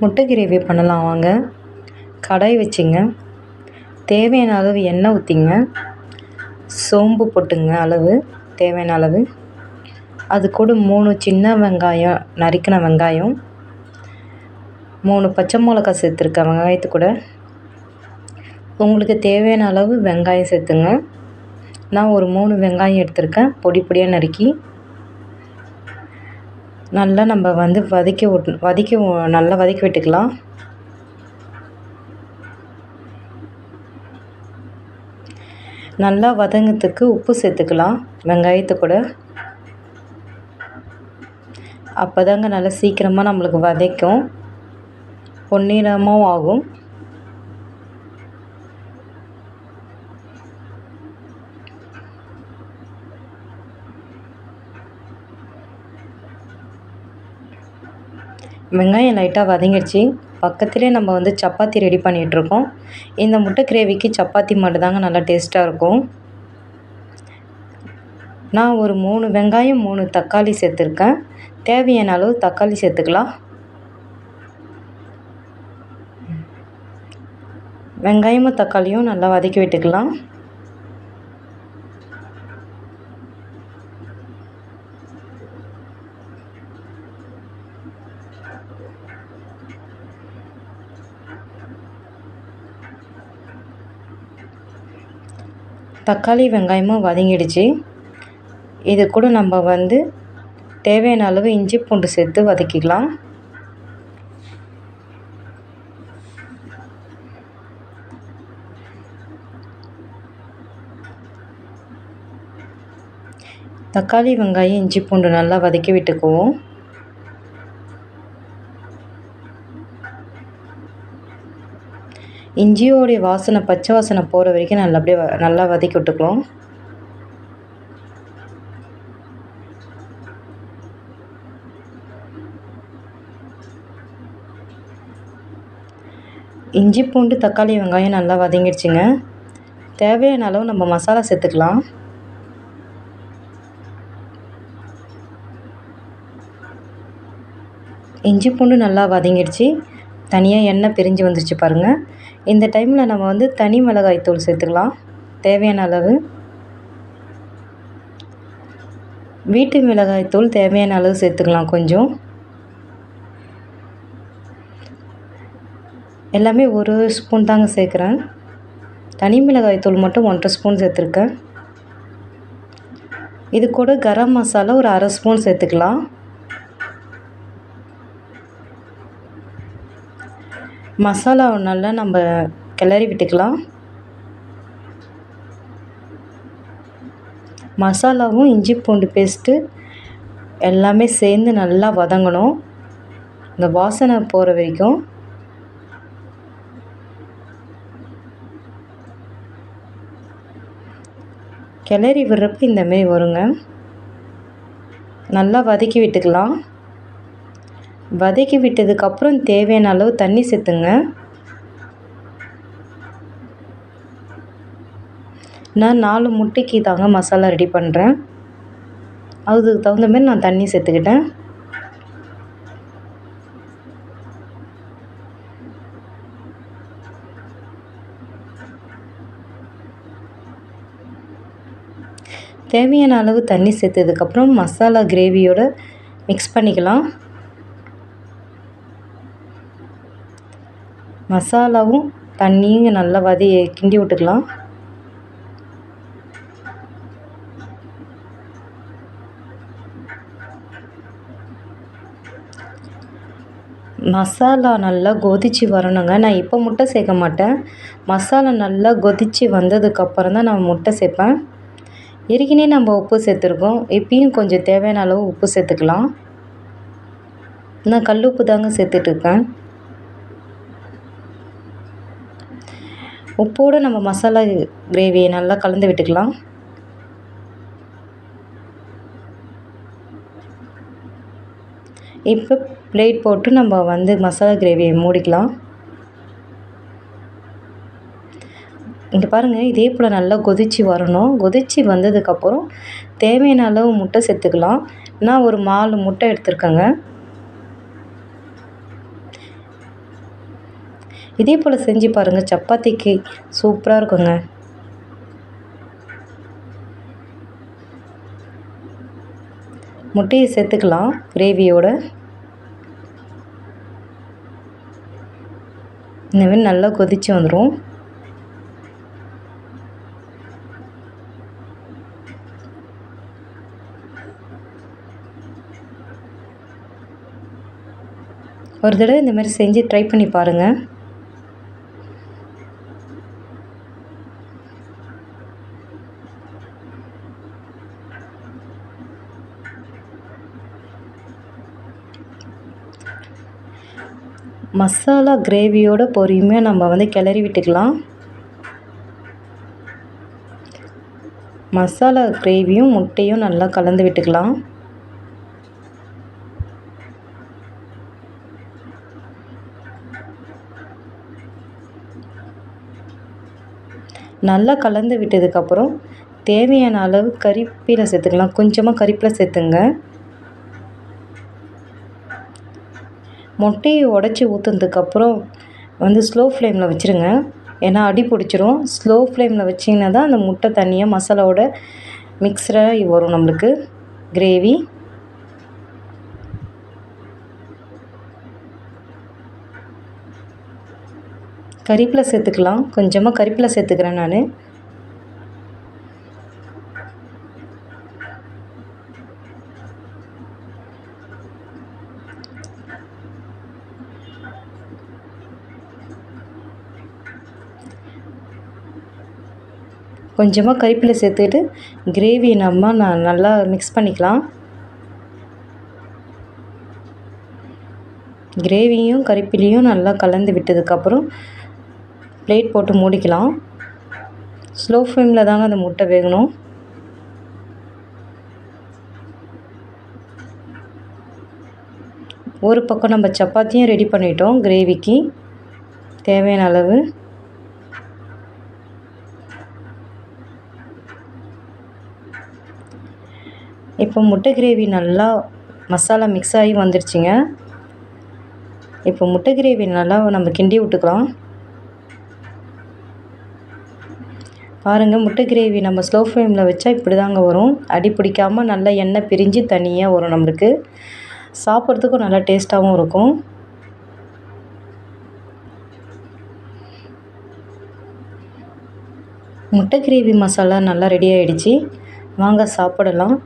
முட்டை கிரேவி பண்ணலாம் வாங்க. கடாய் வச்சுங்க. தேவையான அளவு எண்ணெய் ஊற்றிங்க. சோம்பு போட்டுங்க அளவு தேவையான அளவு. அது கூட 3 சின்ன வெங்காயம், நறுக்கின வெங்காயம், 3 பச்சை மிளகா சேர்த்துருக்கேன் வெங்காயத்து கூட. உங்களுக்கு தேவையான அளவு வெங்காயம் சேர்த்துங்க. நான் ஒரு 3 வெங்காயம் எடுத்திருக்கேன் பொடி பொடியாக நறுக்கி. நல்லா நம்ம வந்து நல்லா வதக்கி விட்டுக்கலாம். நல்லா வதங்கிறதுக்கு உப்பு சேர்த்துக்கலாம் வெங்காயத்து கூட. அப்போ தாங்க நல்லா சீக்கிரமாக நம்மளுக்கு வதக்கும், பொன்னிறமாகவும் ஆகும். வெங்காயம் லைட்டாக வதங்கிடுச்சு. பக்கத்துலேயே நம்ம வந்து சப்பாத்தி ரெடி பண்ணிகிட்ருக்கோம். இந்த முட்டை கிரேவிக்கு சப்பாத்தி மட்டும்தாங்க நல்லா டேஸ்ட்டாக இருக்கும். நான் ஒரு 3 வெங்காயம் 3 தக்காளி சேர்த்துருக்கேன். தேவையான அளவு தக்காளி சேர்த்துக்கலாம். வெங்காயமும் தக்காளியும் நல்லா வதக்கி விட்டுக்கலாம். தக்காளி வெங்காயமும் வதங்கிடுச்சு. இது கூட நம்ம வந்து தேவையான அளவு இஞ்சி பூண்டு சேர்த்து வதக்கிக்கலாம். தக்காளி வெங்காயம் இஞ்சி பூண்டு நல்லா வதக்கி விட்டுக்குவோம். இஞ்சியோடைய வாசனை பச்சை வாசனை போகிற வரைக்கும் நல்லா வதக்கி விட்டுக்குவோம். இஞ்சி பூண்டு தக்காளி வெங்காயம் நல்லா வதங்கிடுச்சுங்க. தேவையான அளவு நம்ம மசாலா சேர்த்துக்கலாம். இஞ்சி பூண்டு நல்லா வதங்கிடுச்சு. தனியாக எண்ணெய் பிரிஞ்சு வந்துருச்சு பாருங்கள். இந்த டைமில் நம்ம வந்து தனி மிளகாய் தூள் சேர்த்துக்கலாம் தேவையான அளவு. வீட்டு மிளகாய் தூள் தேவையான அளவு சேர்த்துக்கலாம் கொஞ்சம். எல்லாமே 1 ஸ்பூன் தாங்க சேர்க்குறேன். தனி மிளகாய் தூள் மட்டும் 1.5 ஸ்பூன் சேர்த்துருக்கேன். இது கூட கரம் மசாலா ஒரு 1/2 ஸ்பூன் சேர்த்துக்கலாம். மசாலாவை நல்லா நம்ம கிளறி விட்டுக்கலாம். மசாலாவும் இஞ்சி பூண்டு பேஸ்ட்டு எல்லாமே சேர்ந்து நல்லா வதங்கணும், இந்த வாசனை போகிற வரைக்கும். கிளறி விடுறப்ப இந்தமாரி வருங்க. நல்லா வதக்கி விட்டுக்கலாம். வதக்கி விட்டதுக்கப்புறம் தேவையான அளவு தண்ணி சேர்த்துங்க. நான் 4 முட்டைக்கு தாங்க மசாலா ரெடி பண்ணுறேன். அதுக்கு தகுந்த மாதிரி நான் தண்ணி சேர்த்துக்கிட்டேன். தேவையான அளவு தண்ணி சேர்த்ததுக்கப்புறம் மசாலா கிரேவியோடு மிக்ஸ் பண்ணிக்கலாம். மசாலாவும் தண்ணியும் நல்லா கிண்டி விட்டுக்கலாம். மசாலா நல்லா கொதித்து வரணுங்க. நான் இப்போ முட்டை சேர்க்க மாட்டேன். மசாலா நல்லா கொதித்து வந்ததுக்கப்புறம் தான் நான் முட்டை சேர்ப்பேன். ஏற்கனவே நம்ம உப்பு சேர்த்துருக்கோம். இப்பயும் கொஞ்சம் தேவையான அளவு உப்பு சேர்த்துக்கலாம். நான் கல் உப்பு தாங்க சேர்த்துட்ருக்கேன். உப்போடு நம்ம மசாலா கிரேவியை நல்லா கலந்து விட்டுக்கலாம். இப்போ பிளேட் போட்டு நம்ம வந்து மசாலா கிரேவியை மூடிக்கலாம். இங்கே பாருங்கள், இதே போல் நல்லா கொதித்து வரணும். கொதித்து வந்ததுக்கப்புறம் தேவையான அளவு முட்டை சேர்த்துக்கலாம். நான் ஒரு 4 முட்டை எடுத்துருக்கேங்க. இதே போல் செஞ்சு பாருங்கள், சப்பாத்திக்கு சூப்பராக இருக்குங்க. முட்டையை சேர்த்துக்கலாம் கிரேவியோட. இந்த மாதிரி நல்லா கொதித்து வந்துடும். ஒரு தடவை இந்த மாதிரி செஞ்சு ட்ரை பண்ணி பாருங்கள். மசாலா கிரேவியோட பொறுமையாக நம்ம கிளறி விட்டுக்கலாம். மசாலா கிரேவியும் முட்டையும் நல்லா கலந்து விட்டுக்கலாம். நல்லா கலந்து விட்டதுக்கப்புறம் தேவையான அளவு கறிவேப்பிலை சேர்த்துக்கலாம். கொஞ்சமாக கறிவேப்பிலை சேர்த்துங்க. முட்டையை உடச்சி ஊற்றுனதுக்கப்புறம் ஸ்லோ ஃப்ளேமில் வச்சுருங்க. ஏன்னா அடி பிடிச்சிரும். ஸ்லோ ஃப்ளேமில் வச்சிங்கன்னா தான் அந்த முட்டை தனியாக மசாலாவோட மிக்ஸ்டாக வரும் நம்மளுக்கு கிரேவி. கறிவேப்பிலை சேர்த்துக்கலாம். கொஞ்சமாக கறிவேப்பிலை சேர்த்துக்கிறேன் நான். கொஞ்சமாக கறிவேப்பிலை சேர்த்துட்டு கிரேவி நம்ம நல்லா மிக்ஸ் பண்ணிக்கலாம். கிரேவியும் கறிவேப்பிலையும் நல்லா கலந்து விட்டதுக்கப்புறம் பிளேட் போட்டு மூடிக்கலாம். ஸ்லோ ஃப்ளேமில் தாங்க அந்த முட்டை வேகணும். ஒரு பக்கம் நம்ம சப்பாத்தியும் ரெடி பண்ணிட்டோம் கிரேவிக்கு தேவையான அளவு. இப்போ முட்டை கிரேவி நல்லா மசாலா மிக்ஸ் ஆகி வந்துருச்சுங்க. இப்போ முட்டை கிரேவி நல்லா நம்ம கிண்டி விட்டுக்கலாம். பாருங்கள், முட்டை கிரேவி நம்ம ஸ்லோ ஃப்ளேமில் வச்சா இப்படி தாங்க வரும். அடி பிடிக்காமல் நல்லா எண்ணெய் பிரிஞ்சு தனியாக வரும். நம்மளுக்கு சாப்பிட்றதுக்கும் நல்லா டேஸ்ட்டாகவும் இருக்கும். முட்டை கிரேவி மசாலா நல்லா ரெடி ஆகிடுச்சு. வாங்க சாப்பிடலாம்.